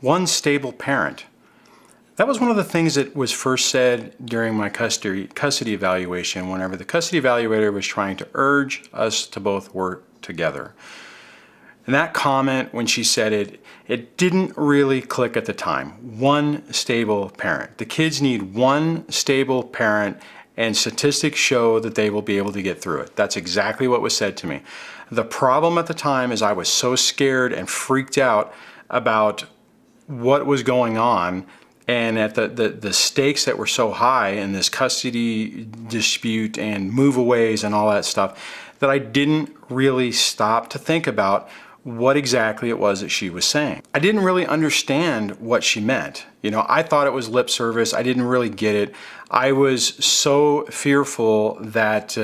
One stable parent. That was one of the things that was first said during my custody evaluation, whenever the custody evaluator was trying to urge us to both work together. And that comment, when she said it, it didn't really click at the time. One stable parent. The kids need one stable parent, and statistics show that they will be able to get through it. That's exactly what was said to me. The problem at the time is I was so scared and freaked out about what was going on, and at the stakes that were so high in this custody dispute and move-aways and all that stuff, that I didn't really stop to think about what exactly it was that she was saying. I didn't really understand what she meant. You know, I thought it was lip service. I didn't really get it. I was so fearful that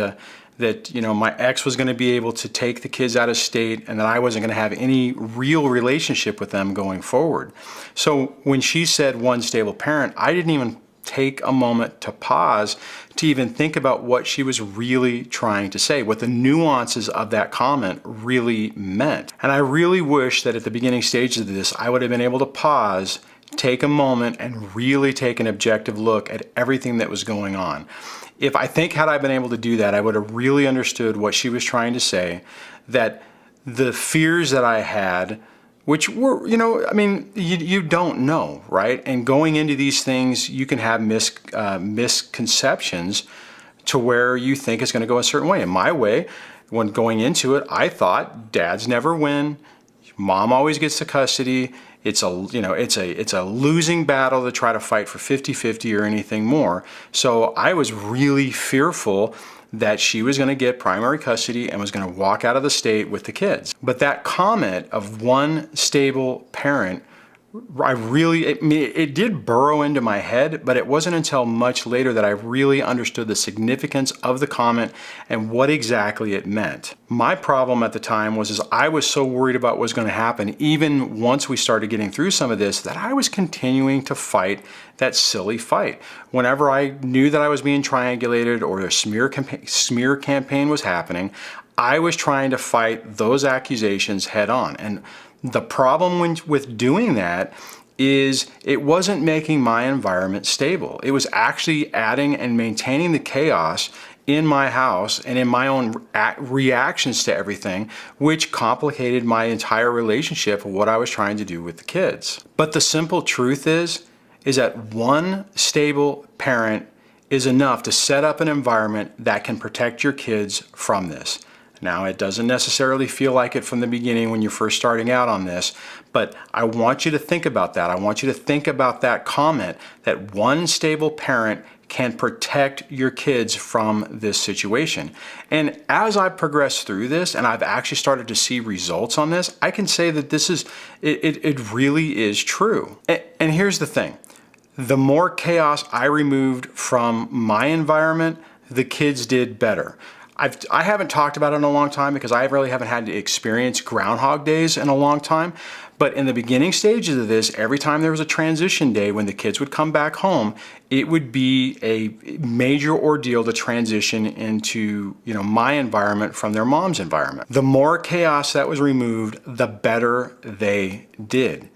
you know, my ex was going to be able to take the kids out of state, and that I wasn't going to have any real relationship with them going forward. So when she said one stable parent, I didn't even take a moment to pause to even think about what she was really trying to say, what the nuances of that comment really meant. And I really wish that at the beginning stages of this, I would have been able to pause, take a moment, and really take an objective look at everything that was going on. Had I been able to do that, I would have really understood what she was trying to say, that the fears that I had, which were, you know, I mean, you don't know, right? And going into these things, you can have misconceptions to where you think it's going to go a certain way. In my way, when going into it, I thought dads never win, mom always gets the custody. It's a losing battle to try to fight for 50-50 or anything more. So I was really fearful that she was going to get primary custody and was going to walk out of the state with the kids. But that comment of one stable parent, it did burrow into my head, but it wasn't until much later that I really understood the significance of the comment and what exactly it meant. My problem at the time was I was so worried about what was going to happen, even once we started getting through some of this, that I was continuing to fight that silly fight. Whenever I knew that I was being triangulated or a smear campaign was happening, I was trying to fight those accusations head on. And the problem with doing that is it wasn't making my environment stable. It was actually adding and maintaining the chaos in my house and in my own reactions to everything, which complicated my entire relationship of what I was trying to do with the kids. But the simple truth is that one stable parent is enough to set up an environment that can protect your kids from this. Now, it doesn't necessarily feel like it from the beginning when you're first starting out on this, but I want you to think about that. I want you to think about that comment, that one stable parent can protect your kids from this situation. And as I progressed through this and I've actually started to see results on this, I can say that it really is true. And here's the thing. The more chaos I removed from my environment, the kids did better. I haven't talked about it in a long time because I really haven't had to experience Groundhog days in a long time. But in the beginning stages of this, every time there was a transition day when the kids would come back home, it would be a major ordeal to transition into, you know, my environment from their mom's environment. The more chaos that was removed, the better they did.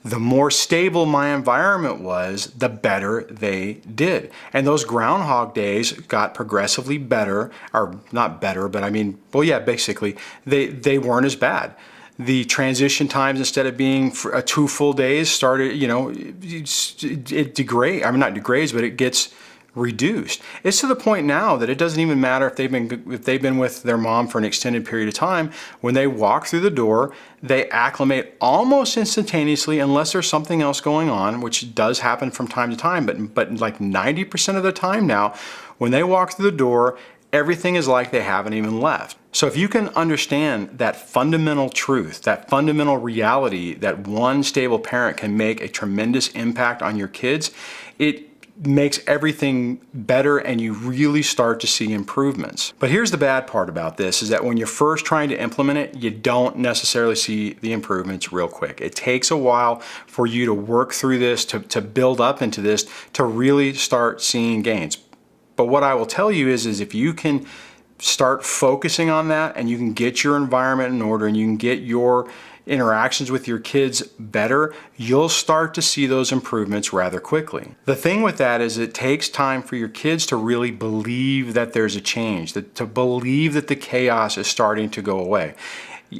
The more stable my environment was, the better they did. And those Groundhog days got progressively better, or not better, but I mean, well, yeah, basically, they weren't as bad. The transition times, instead of being 2 full days, started, you know, it degrades, I mean, not degrades, but it gets reduced. It's to the point now that it doesn't even matter if they've been with their mom for an extended period of time. When they walk through the door, they acclimate almost instantaneously, unless there's something else going on, which does happen from time to time, but like 90% of the time now, when they walk through the door, everything is like they haven't even left. So if you can understand that fundamental truth, that fundamental reality that one stable parent can make a tremendous impact on your kids, it makes everything better and you really start to see improvements. But here's the bad part about this, is that when you're first trying to implement it, you don't necessarily see the improvements real quick. It takes a while for you to work through this, to build up into this, to really start seeing gains. But what I will tell you is if you can start focusing on that and you can get your environment in order and you can get your interactions with your kids better, you'll start to see those improvements rather quickly. The thing with that is it takes time for your kids to really believe that there's a change, to believe that the chaos is starting to go away.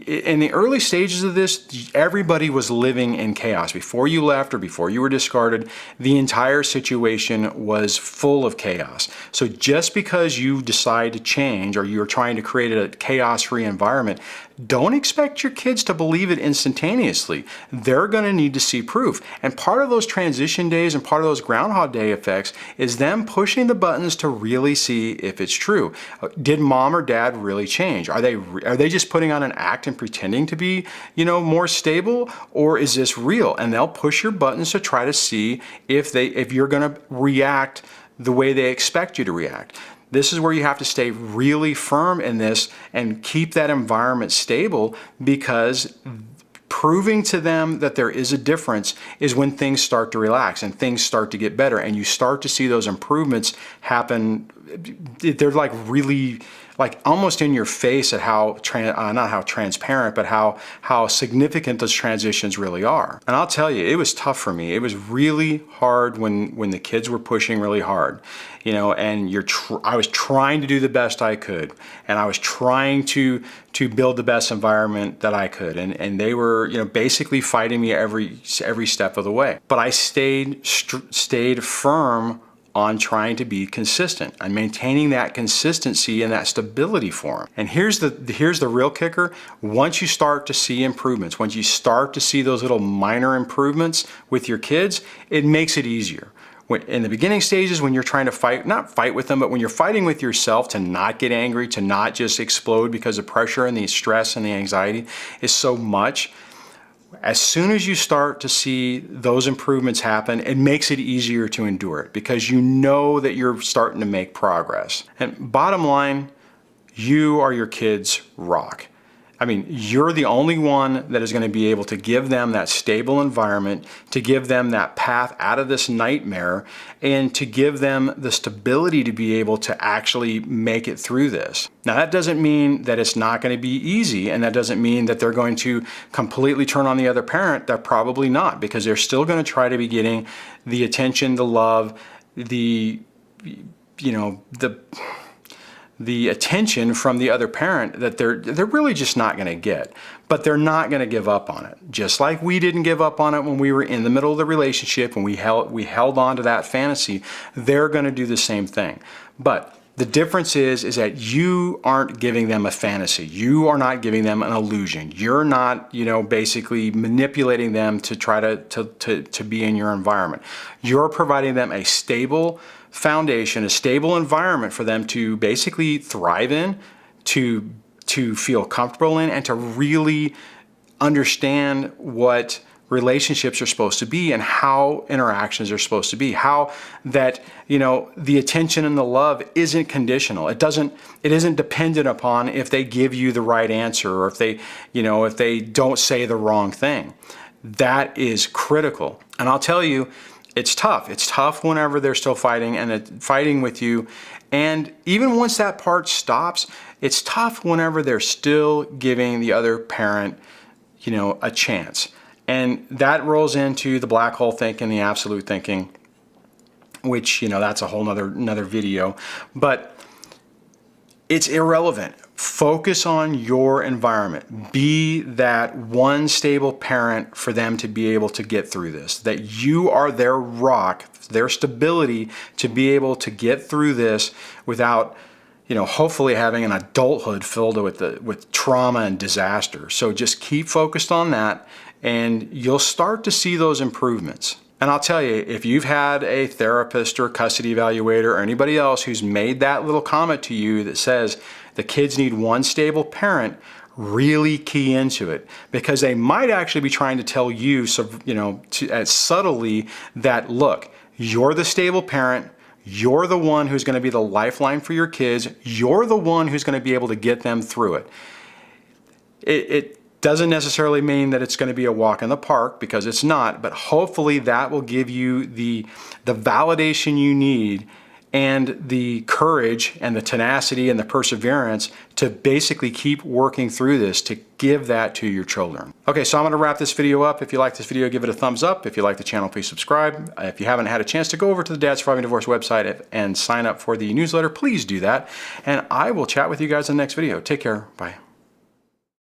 In the early stages of this, everybody was living in chaos. Before you left or before you were discarded, the entire situation was full of chaos. So just because you decide to change or you're trying to create a chaos-free environment, don't expect your kids to believe it instantaneously. They're going to need to see proof. And part of those transition days and part of those Groundhog Day effects is them pushing the buttons to really see if it's true. Did mom or dad really change? Are they just putting on an act and pretending to be, more stable, or is this real? And they'll push your buttons to try to see if you're going to react the way they expect you to react. This is where you have to stay really firm in this and keep that environment stable, because proving to them that there is a difference is when things start to relax and things start to get better and you start to see those improvements happen. They're like really like almost in your face at how, not how transparent, but how significant those transitions really are. And I'll tell you, it was tough for me. It was really hard when the kids were pushing really hard, and I was trying to do the best I could, and I was trying to build the best environment that I could, and they were, basically fighting me every step of the way. But I stayed firm on trying to be consistent and maintaining that consistency and that stability for them. And here's the real kicker. Once you start to see improvements, once you start to see those little minor improvements with your kids, it makes it easier. In the beginning stages, when you're trying to not fight with them, but when you're fighting with yourself to not get angry, to not just explode because the pressure and the stress and the anxiety is so much, as soon as you start to see those improvements happen, it makes it easier to endure it because you know that you're starting to make progress. And bottom line, you are your kids' rock. I mean, you're the only one that is going to be able to give them that stable environment, to give them that path out of this nightmare, and to give them the stability to be able to actually make it through this. Now, that doesn't mean that it's not going to be easy, and that doesn't mean that they're going to completely turn on the other parent. They're probably not, because they're still going to try to be getting the attention, the love, the attention from the other parent that they're really just not going to get. But they're not going to give up on it. Just like we didn't give up on it when we were in the middle of the relationship and we held on to that fantasy, they're going to do the same thing. But the difference is that you aren't giving them a fantasy. You are not giving them an illusion. You're not, basically manipulating them to try to be in your environment. You're providing them a stable foundation, a stable environment for them to basically thrive in, to feel comfortable in, and to really understand what relationships are supposed to be and how interactions are supposed to be, how that, the attention and the love isn't conditional. It isn't dependent upon if they give you the right answer or if they don't say the wrong thing. That is critical. And I'll tell you, it's tough. It's tough whenever they're still fighting with you. And even once that part stops, it's tough whenever they're still giving the other parent, a chance. And that rolls into the black hole thinking, the absolute thinking, which, that's a whole another video. But it's irrelevant. Focus on your environment. Be that one stable parent for them to be able to get through this. That you are their rock, their stability to be able to get through this without, hopefully having an adulthood filled with trauma and disaster. So just keep focused on that and you'll start to see those improvements. And I'll tell you, if you've had a therapist or a custody evaluator or anybody else who's made that little comment to you that says the kids need one stable parent, really key into it, because they might actually be trying to tell you, subtly that, look, you're the stable parent, you're the one who's going to be the lifeline for your kids, you're the one who's going to be able to get them through it. It doesn't necessarily mean that it's going to be a walk in the park, because it's not, but hopefully that will give you the validation you need and the courage and the tenacity and the perseverance to basically keep working through this, to give that to your children. Okay, so I'm gonna wrap this video up. If you like this video, give it a thumbs up. If you like the channel, please subscribe. If you haven't had a chance to go over to the Dad Surviving Divorce website and sign up for the newsletter, please do that. And I will chat with you guys in the next video. Take care, bye.